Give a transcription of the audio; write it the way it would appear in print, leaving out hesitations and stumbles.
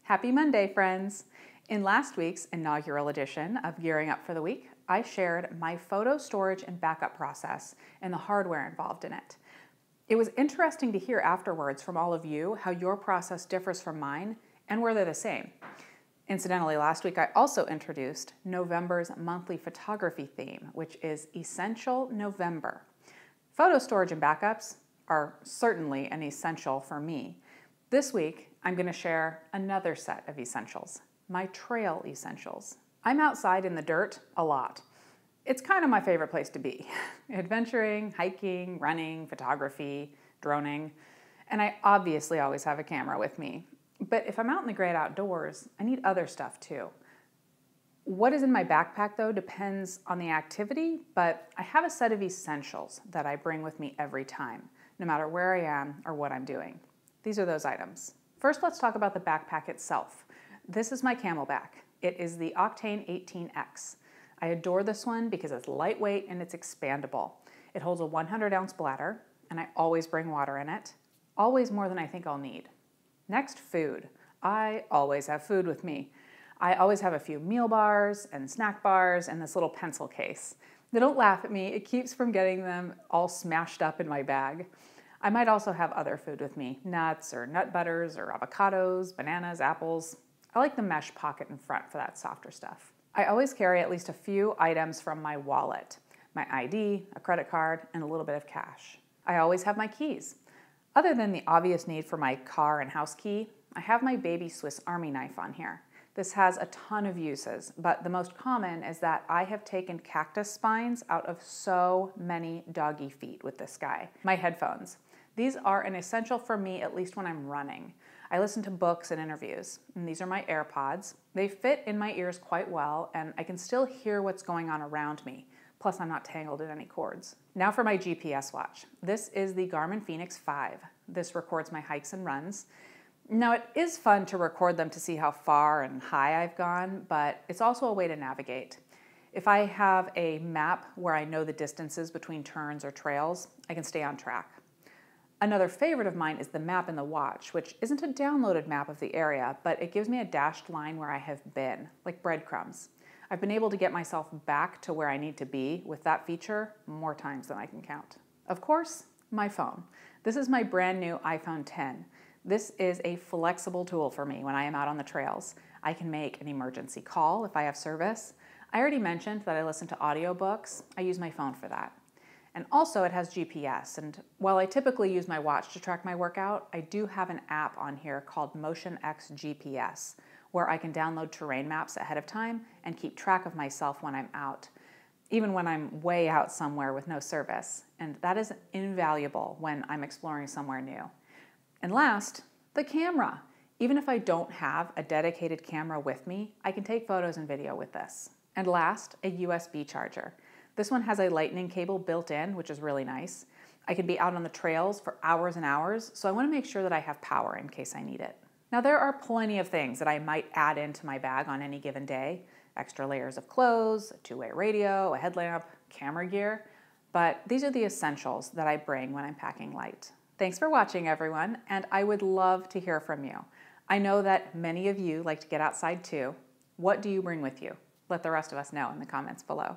Happy Monday, friends! In last week's inaugural edition of Gearing Up for the Week, I shared my photo storage and backup process and the hardware involved in it. It was interesting to hear afterwards from all of you how your process differs from mine and where they're the same. Incidentally, last week I also introduced November's monthly photography theme, which is Essential November. Photo storage and backups are certainly an essential for me. This week, I'm going to share another set of essentials, my trail essentials. I'm outside in the dirt a lot. It's kind of my favorite place to be. Adventuring, hiking, running, photography, droning, and I obviously always have a camera with me. But if I'm out in the great outdoors, I need other stuff too. What is in my backpack though depends on the activity, but I have a set of essentials that I bring with me every time, no matter where I am or what I'm doing. These are those items. First, let's talk about the backpack itself. This is my Camelback. It is the Octane 18X. I adore this one because it's lightweight and it's expandable. It holds a 100-ounce bladder, and I always bring water in it, always more than I think I'll need. Next, food. I always have food with me. I always have a few meal bars and snack bars and this little pencil case. They don't laugh at me. It keeps from getting them all smashed up in my bag. I might also have other food with me, nuts or nut butters or avocados, bananas, apples. I like the mesh pocket in front for that softer stuff. I always carry at least a few items from my wallet, my ID, a credit card, and a little bit of cash. I always have my keys. Other than the obvious need for my car and house key, I have my baby Swiss Army knife on here. This has a ton of uses, but the most common is that I have taken cactus spines out of so many doggy feet with this guy. My headphones. These are an essential for me, at least when I'm running. I listen to books and interviews, and these are my AirPods. They fit in my ears quite well, and I can still hear what's going on around me. Plus, I'm not tangled in any cords. Now for my GPS watch. This is the Garmin Fenix 5. This records my hikes and runs. Now, it is fun to record them to see how far and high I've gone, but it's also a way to navigate. If I have a map where I know the distances between turns or trails, I can stay on track. Another favorite of mine is the map in the watch, which isn't a downloaded map of the area, but it gives me a dashed line where I have been, like breadcrumbs. I've been able to get myself back to where I need to be with that feature more times than I can count. Of course, my phone. This is my brand new iPhone 10. This is a flexible tool for me when I am out on the trails. I can make an emergency call if I have service. I already mentioned that I listen to audiobooks. I use my phone for that. And also it has GPS, and while I typically use my watch to track my workout, I do have an app on here called MotionX GPS, where I can download terrain maps ahead of time and keep track of myself when I'm out, even when I'm way out somewhere with no service. And that is invaluable when I'm exploring somewhere new. And last, the camera. Even if I don't have a dedicated camera with me, I can take photos and video with this. And last, a USB charger. This one has a lightning cable built in, which is really nice. I can be out on the trails for hours and hours, so I want to make sure that I have power in case I need it. Now, there are plenty of things that I might add into my bag on any given day. Extra layers of clothes, a two-way radio, a headlamp, camera gear. But these are the essentials that I bring when I'm packing light. Thanks for watching, everyone, and I would love to hear from you. I know that many of you like to get outside too. What do you bring with you? Let the rest of us know in the comments below.